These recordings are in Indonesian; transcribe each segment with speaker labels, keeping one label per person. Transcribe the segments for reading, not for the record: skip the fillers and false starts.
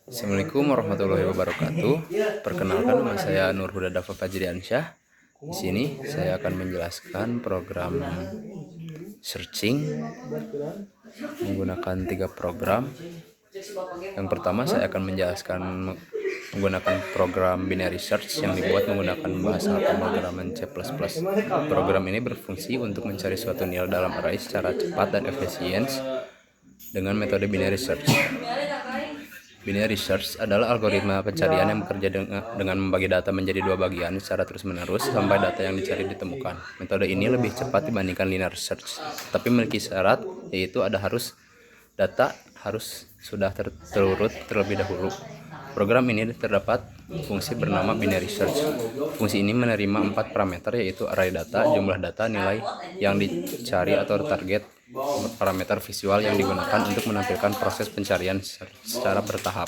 Speaker 1: Assalamualaikum warahmatullahi wabarakatuh. Perkenalkan, nama saya Nur Huda Dafa Fajriansyah. Di sini saya akan menjelaskan program searching menggunakan 3 program. Yang pertama, saya akan menjelaskan menggunakan program binary search yang dibuat menggunakan bahasa pemrograman C++. Program ini berfungsi untuk mencari suatu nilai dalam array secara cepat dan efisien dengan metode binary search. Binary search adalah algoritma pencarian yang bekerja dengan membagi data menjadi 2 bagian secara terus-menerus sampai data yang dicari ditemukan. Metode ini lebih cepat dibandingkan linear search, tapi memiliki syarat, yaitu data harus sudah terurut terlebih dahulu. Program ini terdapat fungsi bernama binary search. Fungsi ini menerima 4 parameter, yaitu array data, jumlah data, nilai yang dicari atau target, parameter visual yang digunakan untuk menampilkan proses pencarian secara bertahap.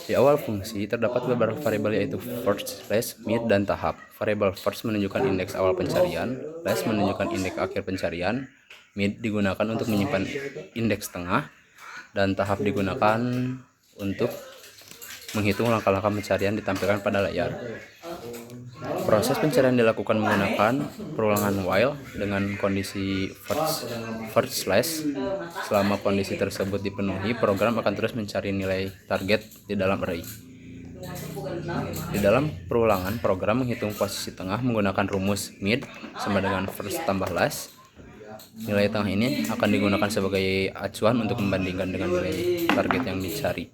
Speaker 1: Di awal fungsi terdapat beberapa variabel, yaitu first, slash, mid, dan tahap. Variabel first menunjukkan indeks awal pencarian, slash menunjukkan indeks akhir pencarian, mid digunakan untuk menyimpan indeks tengah, dan tahap digunakan untuk menghitung langkah-langkah pencarian ditampilkan pada layar. Proses pencarian dilakukan menggunakan perulangan while dengan kondisi first slash. Selama kondisi tersebut dipenuhi, program akan terus mencari nilai target di dalam array. Di dalam perulangan, program menghitung posisi tengah menggunakan rumus mid sama dengan first tambah last. Nilai tengah ini akan digunakan sebagai acuan untuk membandingkan dengan nilai target yang dicari.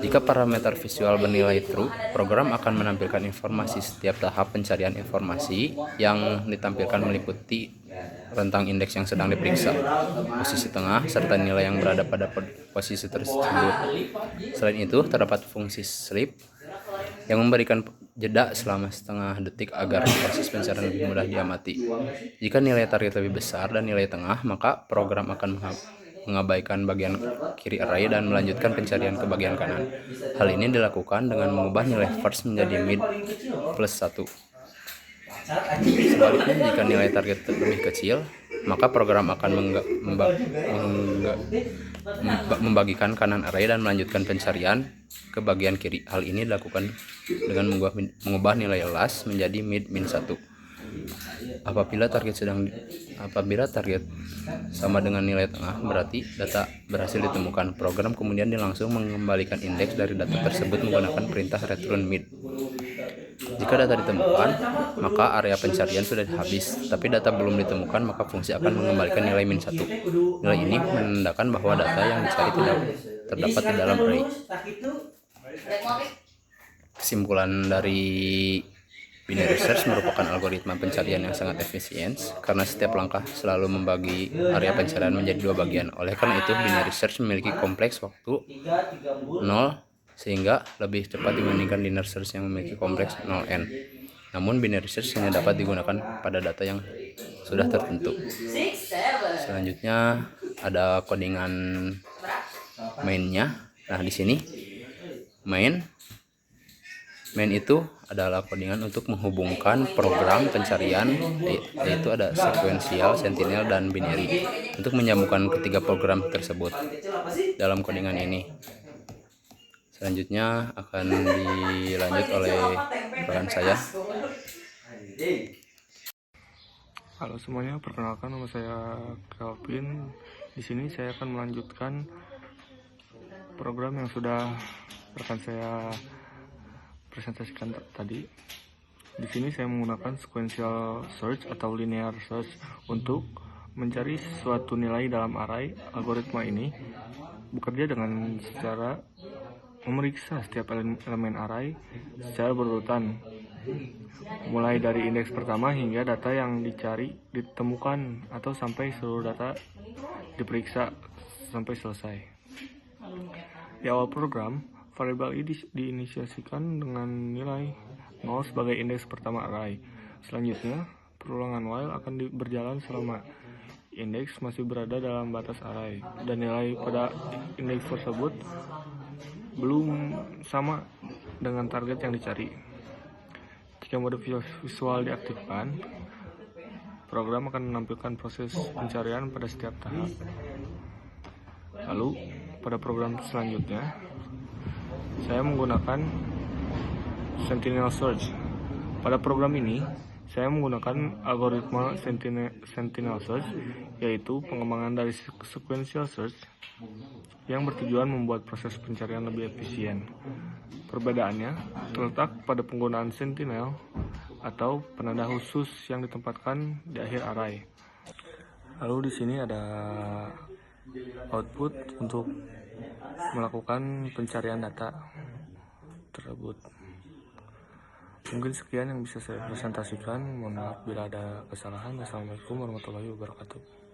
Speaker 1: Jika parameter visual bernilai true, program akan menampilkan informasi setiap tahap pencarian. Informasi yang ditampilkan meliputi rentang indeks yang sedang diperiksa, posisi tengah, serta nilai yang berada pada posisi tersebut. Selain itu, terdapat fungsi sleep yang memberikan jeda selama setengah detik agar proses pencarian lebih mudah diamati. Jika nilai target lebih besar dan nilai tengah, maka program akan mengabaikan bagian kiri array dan melanjutkan pencarian ke bagian kanan. Hal ini dilakukan dengan mengubah nilai first menjadi mid plus 1. Sebaliknya, jika nilai target lebih kecil, maka program akan membagikan kanan array dan melanjutkan pencarian ke bagian kiri. Hal ini dilakukan dengan mengubah nilai last menjadi mid min 1. Apabila target sama dengan nilai tengah, berarti data berhasil ditemukan. Program kemudian langsung mengembalikan indeks dari data tersebut menggunakan perintah return mid. Jika data ditemukan, maka area pencarian sudah habis, tapi data belum ditemukan, maka fungsi akan mengembalikan nilai min 1. Nilai ini menandakan bahwa data yang dicari tidak terdapat di dalam array. Kesimpulan dari binary search merupakan algoritma pencarian yang sangat efisien karena setiap langkah selalu membagi area pencarian menjadi 2 bagian. Oleh karena itu, binary search memiliki kompleks waktu 0 sehingga lebih cepat dibandingkan linear search yang memiliki kompleks 0n. Namun binary search hanya dapat digunakan pada data yang sudah tertentu. Selanjutnya ada codingan mainnya. Nah, di sini main itu adalah codingan untuk menghubungkan program pencarian, yaitu ada sekuensial, sentinel, dan binary, untuk menyambungkan ketiga program tersebut dalam codingan ini. Selanjutnya akan dilanjut oleh rekan saya.
Speaker 2: Halo semuanya, perkenalkan nama saya Kelvin. Di sini saya akan melanjutkan program yang sudah rekan saya presentasikan tadi. Di sini saya menggunakan sequential search atau linear search untuk mencari suatu nilai dalam array. Algoritma ini bekerja dengan secara memeriksa setiap elemen array secara berurutan, mulai dari indeks pertama hingga data yang dicari ditemukan atau sampai seluruh data diperiksa sampai selesai. Di awal program, variabel ini diinisiasikan dengan nilai 0 sebagai indeks pertama array. Selanjutnya, perulangan while akan berjalan selama indeks masih berada dalam batas array dan nilai pada indeks tersebut belum sama dengan target yang dicari. Jika mode visual diaktifkan, program akan menampilkan proses pencarian pada setiap tahap. Lalu, pada program selanjutnya, saya menggunakan Sentinel Search. Pada program ini, saya menggunakan algoritma Sentinel Search, yaitu pengembangan dari sequential search yang bertujuan membuat proses pencarian lebih efisien. Perbedaannya terletak pada penggunaan Sentinel atau penanda khusus yang ditempatkan di akhir array. Lalu di sini ada output untuk melakukan pencarian data tersebut. Mungkin sekian yang bisa saya presentasikan. Mohon maaf bila ada kesalahan. Wassalamualaikum warahmatullahi wabarakatuh.